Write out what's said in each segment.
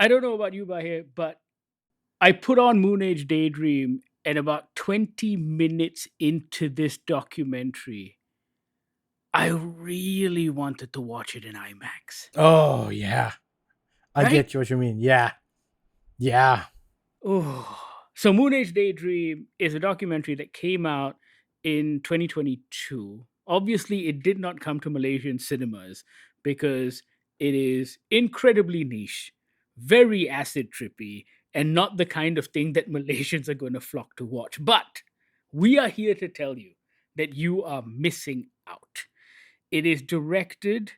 I don't know about you, Bahir, but I put on Moonage Daydream, and about 20 minutes into this documentary, I really wanted to watch it in IMAX. Oh, yeah. I Right? get you what you mean. Yeah. Yeah. Oh. So Moonage Daydream is a documentary that came out in 2022. Obviously, it did not come to Malaysian cinemas because it is incredibly niche, very acid trippy, and not the kind of thing that Malaysians are going to flock to watch. But we are here to tell you that you are missing out. It is directed,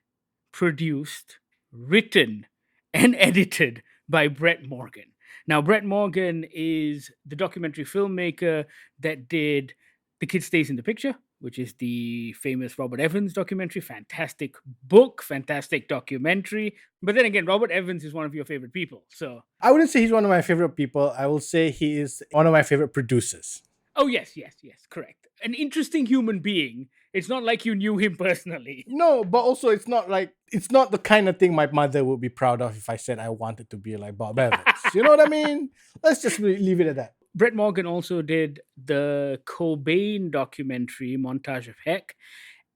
produced, written, and edited by Brett Morgan. Now, Brett Morgan is the documentary filmmaker that did The Kid Stays in the Picture, which is the famous Robert Evans documentary. Fantastic book, fantastic documentary. But then again, Robert Evans is one of your favorite people. So, I wouldn't say he's one of my favorite people. I will say he is one of my favorite producers. oh, yes, yes, yes, correct. An interesting human being. It's not like you knew him personally. No, but also it's not the kind of thing my mother would be proud of if I said I wanted to be like Bob Evans. You know what I mean? Let's just leave it at that. Brett Morgan also did the Cobain documentary, Montage of Heck,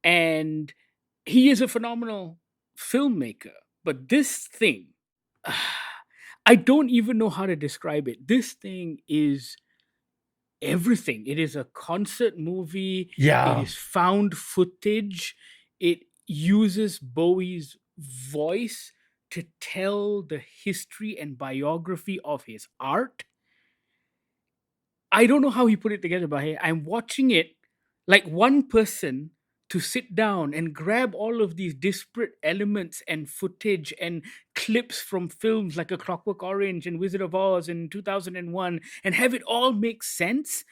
and he is a phenomenal filmmaker. But this thing, I don't even know how to describe it. This thing is everything. It is a concert movie, it Yeah. is found footage, it uses Bowie's voice to tell the history and biography of his art. I don't know how he put it together, but hey, I'm watching it like one person to sit down and grab all of these disparate elements and footage and clips from films like A Clockwork Orange and Wizard of Oz in 2001 and have it all make sense.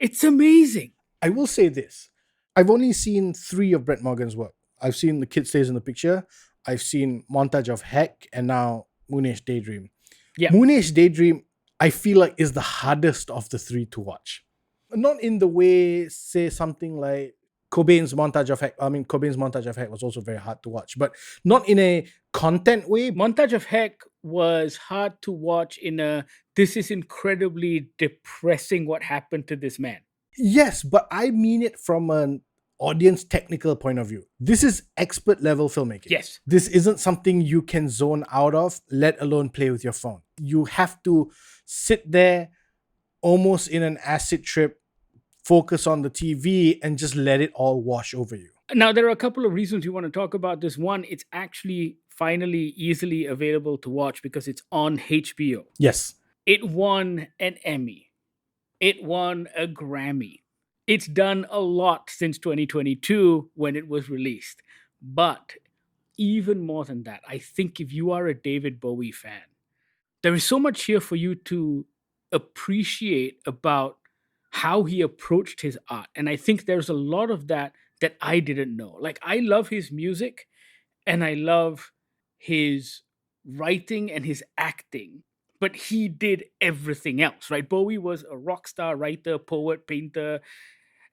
It's amazing. I will say this. I've only seen 3 of Brett Morgan's work. I've seen The Kid Stays in the Picture, I've seen Montage of Heck, and now Moonage Daydream. Yeah. Moonage Daydream, I feel like is the hardest of the 3 to watch. Not in the way, say, something like Cobain's Montage of Heck. I mean, Cobain's Montage of Heck was also very hard to watch, but not in a content way. Montage of Heck was hard to watch in a this is incredibly depressing what happened to this man. Yes, but I mean it from an audience technical point of view. This is expert level filmmaking. Yes. This isn't something you can zone out of, let alone play with your phone. You have to sit there almost in an acid trip, focus on the TV, and just let it all wash over you. Now, there are a couple of reasons you want to talk about this. One, it's actually finally easily available to watch because it's on HBO. Yes. It won an Emmy. It won a Grammy. It's done a lot since 2022 when it was released. But even more than that, I think if you are a David Bowie fan, there is so much here for you to appreciate about how he approached his art. And I think there's a lot of that that I didn't know. Like, I love his music and I love his writing and his acting, but he did everything else, right? Bowie was a rock star, writer, poet, painter,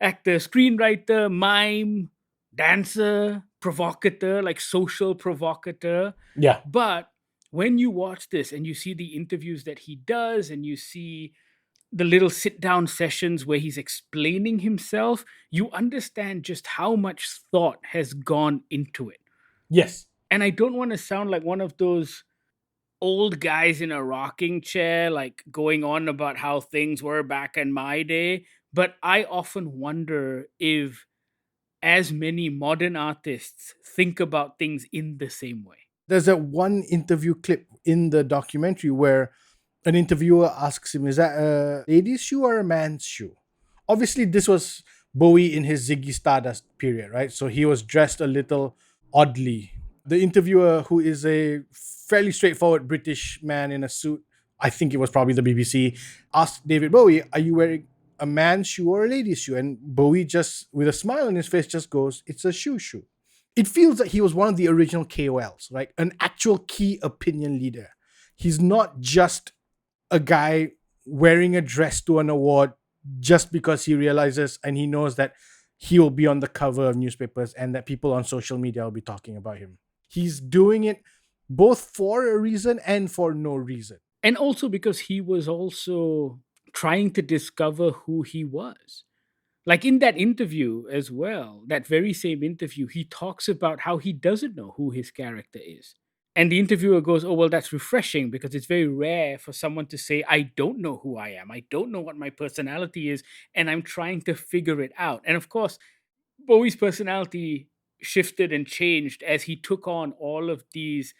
actor, screenwriter, mime, dancer, provocateur, like social provocateur. Yeah. But when you watch this and you see the interviews that he does and you see the little sit down sessions where he's explaining himself, you understand just how much thought has gone into it. Yes. And I don't want to sound like one of those old guys in a rocking chair, like going on about how things were back in my day. But I often wonder if as many modern artists think about things in the same way. There's that one interview clip in the documentary where an interviewer asks him, is that a lady's shoe or a man's shoe? Obviously, this was Bowie in his Ziggy Stardust period, right? So he was dressed a little oddly. The interviewer, who is a fairly straightforward British man in a suit, I think it was probably the BBC, asked David Bowie, are you wearing a man's shoe or a lady's shoe? And Bowie just, with a smile on his face, just goes, it's a shoe. It feels like he was one of the original KOLs, right? An actual key opinion leader. He's not just a guy wearing a dress to an award just because he realizes and he knows that he will be on the cover of newspapers and that people on social media will be talking about him. He's doing it both for a reason and for no reason. And also because he was also trying to discover who he was. Like in that interview as well, that very same interview, he talks about how he doesn't know who his character is. And the interviewer goes, "Oh, well, that's refreshing because it's very rare for someone to say, I don't know who I am. I don't know what my personality is, and I'm trying to figure it out." And of course, Bowie's personality shifted and changed as he took on all of these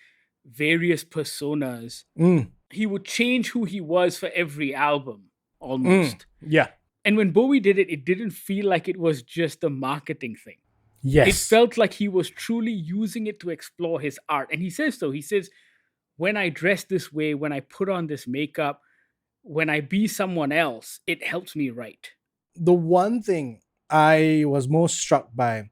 various personas. Mm, He would change who he was for every album almost. yeah. And when Bowie did it, it didn't feel like it was just a marketing thing. It Yes. felt like he was truly using it to explore his art. And he says so. He says, when I dress this way, when I put on this makeup, when I be someone else, it helps me write. The one thing I was most struck by,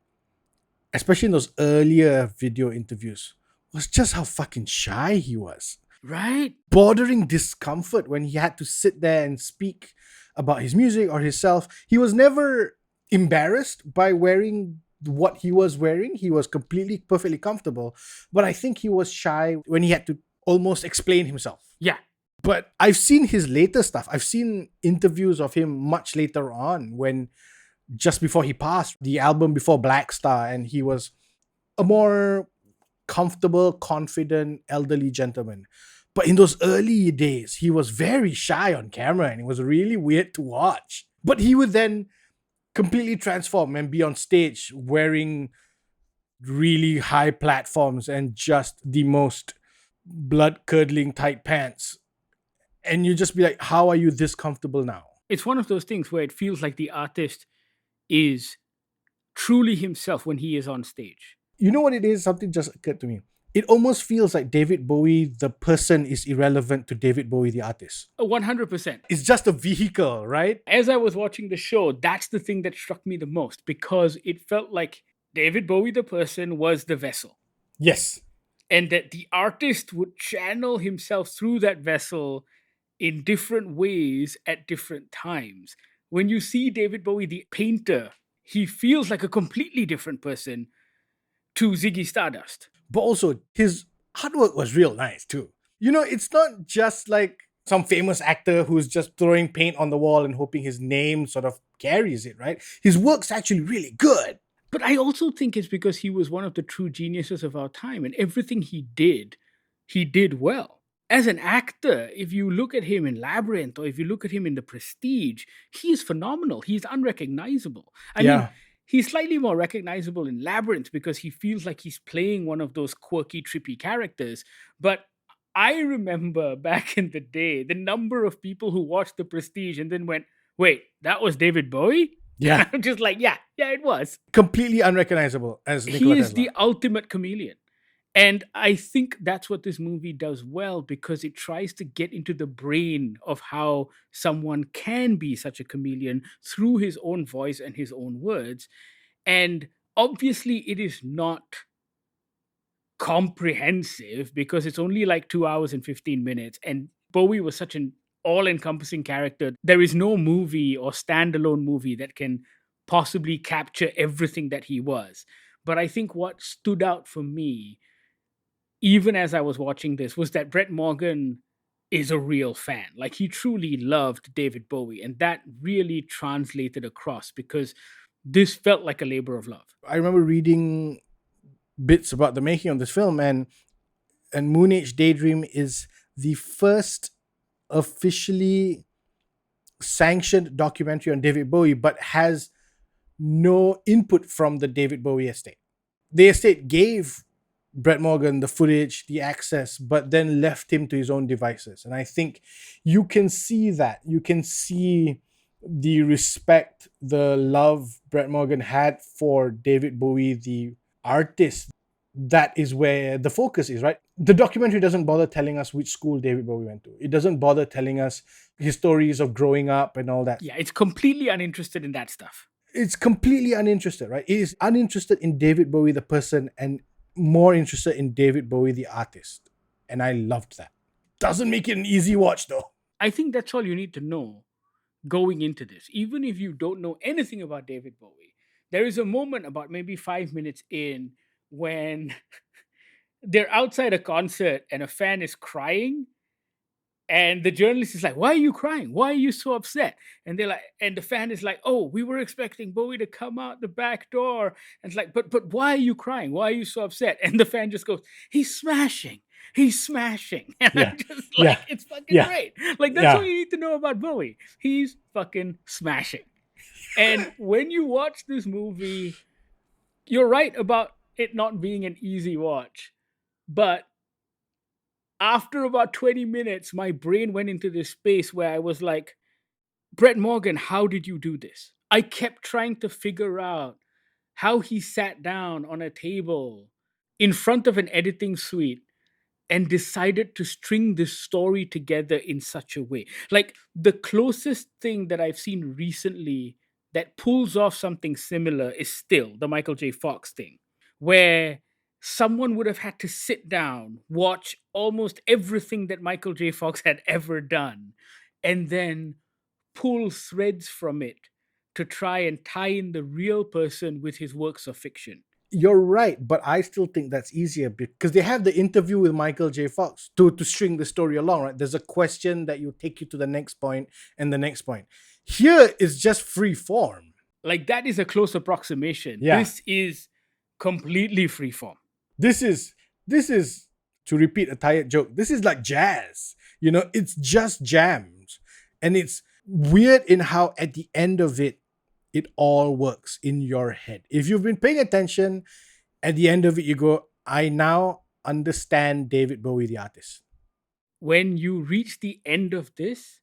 especially in those earlier video interviews, was just how fucking shy he was. Right? Bordering discomfort when he had to sit there and speak about his music or himself. He was never embarrassed by wearing what he was wearing. He was completely perfectly comfortable. But I think he was shy when he had to almost explain himself. Yeah. But I've seen his later stuff. I've seen interviews of him much later on, when just before he passed, the album before Black Star, and he was a more comfortable, confident, elderly gentleman. But in those early days, he was very shy on camera and it was really weird to watch. But he would then completely transform and be on stage wearing really high platforms and just the most blood curdling tight pants. And you just be like, how are you this comfortable now? It's one of those things where it feels like the artist is truly himself when he is on stage. You know what it is? Something just occurred to me. It almost feels like David Bowie, the person, is irrelevant to David Bowie, the artist. 100%. It's just a vehicle, right? As I was watching the show, that's the thing that struck me the most because it felt like David Bowie, the person, was the vessel. Yes. And that the artist would channel himself through that vessel in different ways at different times. When you see David Bowie, the painter, he feels like a completely different person to Ziggy Stardust. But also, his artwork was real nice too. You know, it's not just like some famous actor who's just throwing paint on the wall and hoping his name sort of carries it, right? His work's actually really good. But I also think it's because he was one of the true geniuses of our time, and everything he did well. As an actor, if you look at him in Labyrinth or if you look at him in The Prestige, he's phenomenal. He's unrecognizable. I mean, Yeah. he's slightly more recognizable in Labyrinth because he feels like he's playing one of those quirky, trippy characters. But I remember back in the day, the number of people who watched The Prestige and then went, wait, that was David Bowie? Yeah. I'm just like, yeah, it was. Completely unrecognizable as Nikola He is Tesla. the ultimate chameleon. And I think that's what this movie does well because it tries to get into the brain of how someone can be such a chameleon through his own voice and his own words. And obviously, it is not comprehensive because it's only like 2 hours and 15 minutes. And Bowie was such an all encompassing character. There is no movie or standalone movie that can possibly capture everything that he was. But I think what stood out for me, even as I was watching this, was that Brett Morgen is a real fan. Like he truly loved David Bowie. And that really translated across because this felt like a labor of love. I remember reading bits about the making of this film, and Moonage Daydream is the first officially sanctioned documentary on David Bowie, but has no input from the David Bowie estate. The estate gave Brett Morgen the footage, the access, but then left him to his own devices. And I think you can see that. You can see the respect, the love Brett Morgen had for David Bowie, the artist. That is where the focus is, right? The documentary doesn't bother telling us which school David Bowie went to. It doesn't bother telling us his stories of growing up and all that. Yeah, it's completely uninterested in that stuff. It's completely uninterested, right? It is uninterested in David Bowie, the person, and more interested in David Bowie, the artist. And I loved that. Doesn't make it an easy watch, though. I think that's all you need to know going into this. Even if you don't know anything about David Bowie, there is a moment about maybe 5 minutes in when they're outside a concert and a fan is crying, and the journalist is like, "Why are you crying? Why are you so upset?" And they're like, and the fan is like, "Oh, we were expecting Bowie to come out the back door." And it's like, but why are you crying? Why are you so upset?" And the fan just goes, "He's smashing. He's smashing." And Yeah. I'm just Yeah. like, it's fucking Yeah. great. Like, that's all Yeah. you need to know about Bowie. He's fucking smashing. And when you watch this movie, you're right about it not being an easy watch. But after about 20 minutes, my brain went into this space where I was like, "Brett Morgen, how did you do this?" I kept trying to figure out how he sat down on a table in front of an editing suite and decided to string this story together in such a way. Like, the closest thing that I've seen recently that pulls off something similar is still the Michael J. Fox thing, where someone would have had to sit down, watch almost everything that Michael J. Fox had ever done, and then pull threads from it to try and tie in the real person with his works of fiction. You're right, but I still think that's easier because they have the interview with Michael J. Fox to string the story along, right? There's a question that will take you to the next point and the next point. Here is just free form. Like, that is a close approximation. Yeah. This is completely freeform. This is to repeat a tired joke. This is like jazz. It's just jams. And it's weird in how at the end of it all works in your head. If you've been paying attention, at the end of it, you go, I now understand David Bowie, the artist. When you reach the end of this,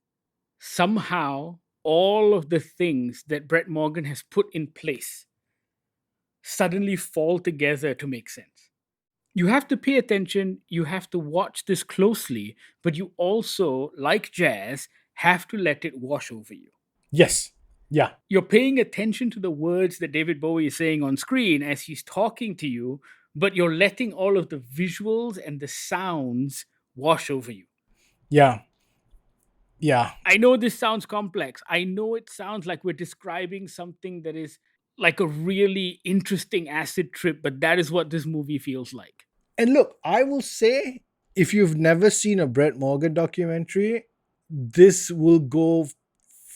somehow all of the things that Brett Morgen has put in place suddenly fall together to make sense. You have to pay attention, you have to watch this closely, but you also, like jazz, have to let it wash over you. Yes. Yeah. You're paying attention to the words that David Bowie is saying on screen as he's talking to you, but you're letting all of the visuals and the sounds wash over you. Yeah. Yeah. I know this sounds complex. I know it sounds like we're describing something that is like a really interesting acid trip, but that is what this movie feels like. And look, I will say, if you've never seen a Brett Morgen documentary, this will go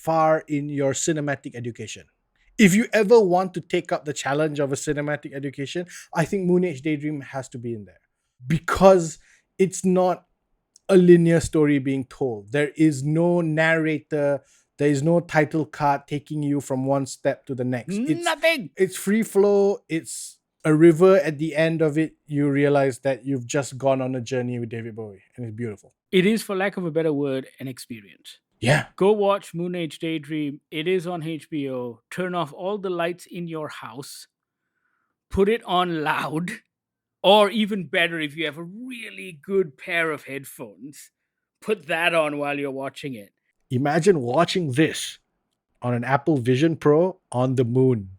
far in your cinematic education. If you ever want to take up the challenge of a cinematic education, I think Moonage Daydream has to be in there because it's not a linear story being told. There is no narrator, there is no title card taking you from one step to the next. Nothing. It's free flow, it's a river. At the end of it, you realize that you've just gone on a journey with David Bowie, and it's beautiful. It is, for lack of a better word, an experience. Yeah. Go watch Moonage Daydream. It is on HBO. Turn off all the lights in your house. Put it on loud. Or even better, if you have a really good pair of headphones, put that on while you're watching it. Imagine watching this on an Apple Vision Pro on the moon.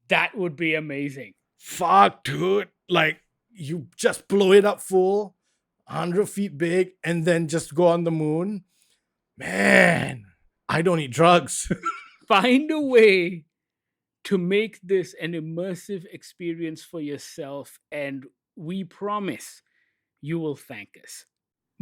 That would be amazing. Fuck, dude. Like, you just blow it up full, 100 feet big, and then just go on the moon. Man, I don't eat drugs. Find a way to make this an immersive experience for yourself, and we promise you will thank us.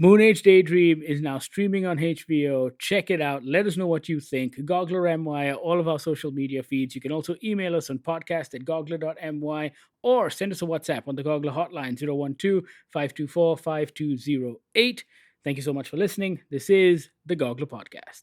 Moonage Daydream is now streaming on HBO. Check it out. Let us know what you think. Goggler MY, all of our social media feeds. You can also email us on podcast@goggler.my or send us a WhatsApp on the Goggler hotline 012-524-5208. Thank you so much for listening. This is the Goggler Podcast.